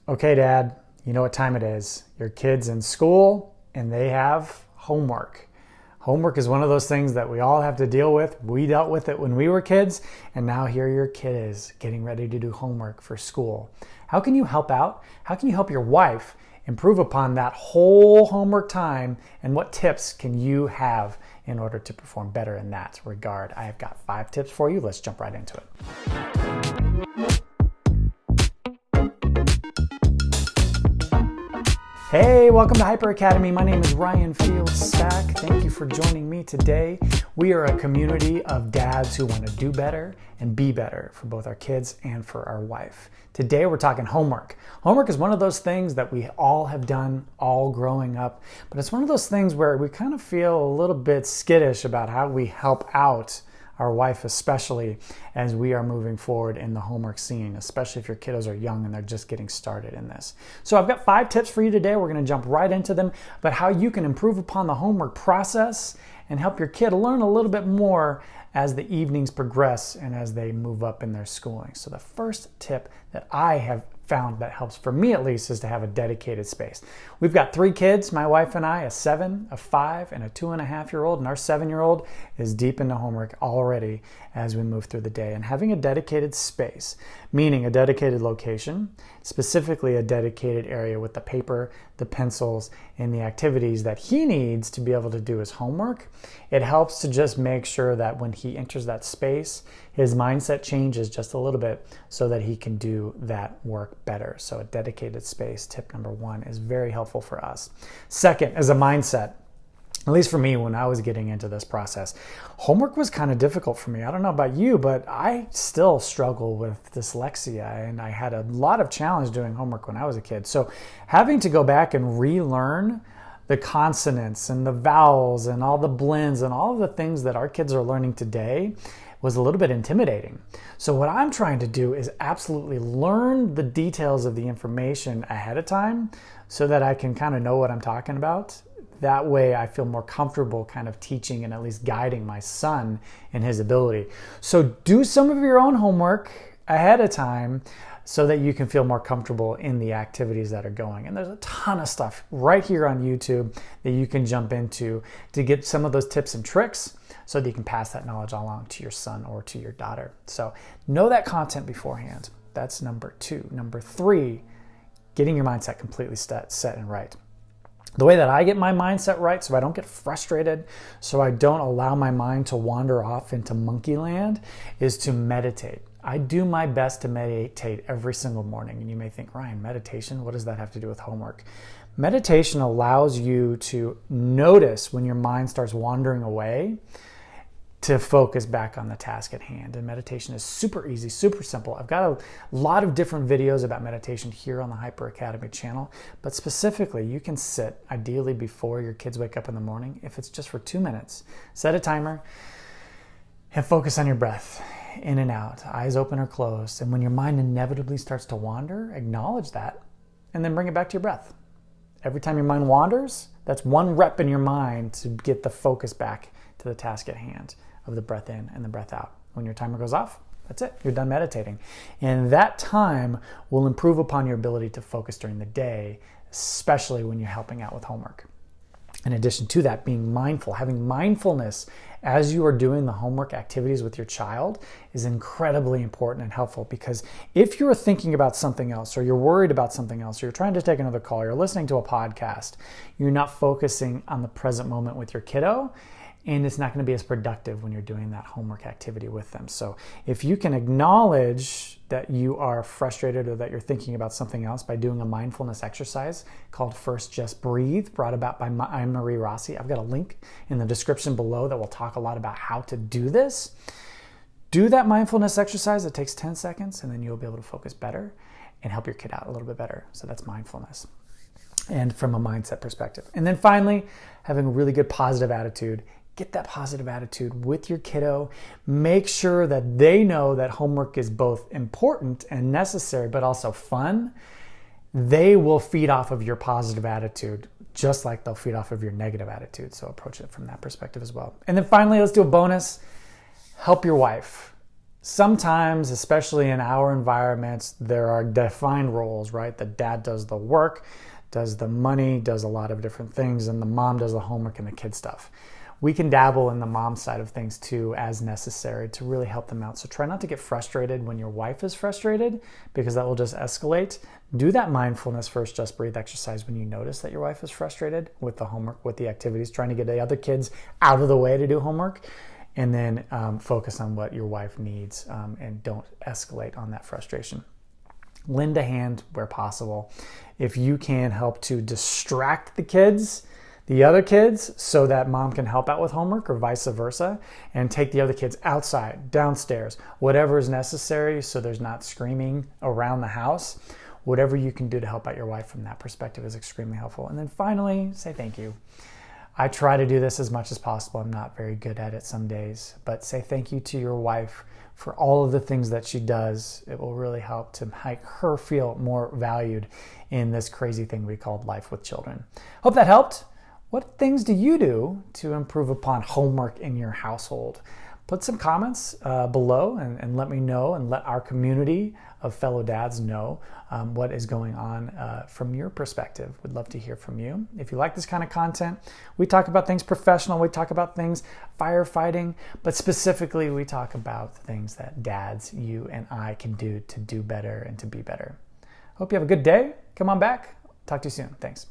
Okay, Dad, you know what time it is. Your kid's in school and they have homework. Homework is one of those things that we all have to deal with. We dealt with it when we were kids, and now here your kid is getting ready to do homework for school. How can you help out? How can you help your wife improve upon that whole homework time, and what tips can you have in order to perform better in that regard? I have got 5 tips for you. Let's jump right into it. Hey, welcome to Hyper Academy. My name is Ryan Fields-Spack. Thank you for joining me today. We are a community of dads who want to do better and be better for both our kids and for our wife. Today we're talking homework. Homework is one of those things that we all have done all growing up, but it's one of those things where we kind of feel a little bit skittish about how we help out our wife, especially as we are moving forward in the homework scene, especially if your kiddos are young and they're just getting started in this. So I've got 5 tips for you today. We're going to jump right into them about how you can improve upon the homework process and help your kid learn a little bit more as the evenings progress and as they move up in their schooling. So the first tip that I have found that helps, for me at least, is to have a dedicated space. We've got 3 kids, my wife and I, a 7, a 5, and a 2.5-year-old, and our 7-year-old is deep into homework already as we move through the day. And having a dedicated space, meaning a dedicated location, specifically a dedicated area with the paper, the pencils, and the activities that he needs to be able to do his homework, it helps to just make sure that when he enters that space, his mindset changes just a little bit so that he can do that work better. So a dedicated space, tip number 1, is very helpful for us. Second is a mindset. At least for me, when I was getting into this process, homework was kind of difficult for me. I don't know about you, but I still struggle with dyslexia, and I had a lot of challenge doing homework when I was a kid. So having to go back and relearn the consonants and the vowels and all the blends and all of the things that our kids are learning today was a little bit intimidating. So what I'm trying to do is absolutely learn the details of the information ahead of time so that I can kind of know what I'm talking about. That way I feel more comfortable kind of teaching and at least guiding my son in his ability. So do some of your own homework ahead of time so that you can feel more comfortable in the activities that are going. And there's a ton of stuff right here on YouTube that you can jump into to get some of those tips and tricks so that you can pass that knowledge along to your son or to your daughter. So know that content beforehand. That's number 2. Number 3, getting your mindset completely set and right. The way that I get my mindset right so I don't get frustrated, so I don't allow my mind to wander off into monkey land, is to meditate. I do my best to meditate every single morning. And you may think, Ryan, meditation, what does that have to do with homework? Meditation allows you to notice when your mind starts wandering away to focus back on the task at hand. And meditation is super easy, super simple. I've got a lot of different videos about meditation here on the Hyper Academy channel, but specifically you can sit ideally before your kids wake up in the morning. If it's just for 2 minutes, set a timer and focus on your breath, in and out, eyes open or closed. And when your mind inevitably starts to wander, acknowledge that and then bring it back to your breath. Every time your mind wanders, that's 1 rep in your mind to get the focus back to the task at hand of the breath in and the breath out. When your timer goes off, that's it. You're done meditating. And that time will improve upon your ability to focus during the day, especially when you're helping out with homework. In addition to that, being mindful, having mindfulness as you are doing the homework activities with your child is incredibly important and helpful, because if you're thinking about something else, or you're worried about something else, or you're trying to take another call, or you're listening to a podcast, you're not focusing on the present moment with your kiddo, and it's not going to be as productive when you're doing that homework activity with them. So if you can acknowledge that you are frustrated or that you're thinking about something else by doing a mindfulness exercise called First Just Breathe, brought about by Anne-Marie Rossi. I've got a link in the description below that will talk a lot about how to do this. Do that mindfulness exercise. It takes 10 seconds, and then you'll be able to focus better and help your kid out a little bit better. So that's mindfulness, and from a mindset perspective. And then finally, having a really good positive attitude. Get that positive attitude with your kiddo. Make sure that they know that homework is both important and necessary, but also fun. They will feed off of your positive attitude, just like they'll feed off of your negative attitude. So approach it from that perspective as well. And then finally, let's do a bonus. Help your wife Sometimes, especially in our environments, there are defined roles, right? The dad does the work, does the money, does a lot of different things, and the mom does the homework and the kid stuff. We can dabble in the mom side of things too as necessary to really help them out. So try not to get frustrated when your wife is frustrated, because that will just escalate. Do that mindfulness first, just breathe exercise when you notice that your wife is frustrated with the homework, with the activities, trying to get the other kids out of the way to do homework. And then focus on what your wife needs and don't escalate on that frustration. Lend a hand where possible. If you can help to distract the other kids, so that mom can help out with homework or vice versa, and take the other kids outside, downstairs, whatever is necessary so there's not screaming around the house. Whatever you can do to help out your wife from that perspective is extremely helpful. And then finally, say thank you. I try to do this as much as possible. I'm not very good at it some days, but say thank you to your wife for all of the things that she does. It will really help to make her feel more valued in this crazy thing we call life with children. Hope that helped. What things do you do to improve upon homework in your household? Put some comments below and let me know, and let our community of fellow dads know what is going on from your perspective. We'd love to hear from you. If you like this kind of content, we talk about things professional, we talk about things firefighting, but specifically we talk about things that dads, you and I, can do to do better and to be better. Hope you have a good day. Come on back. Talk to you soon. Thanks.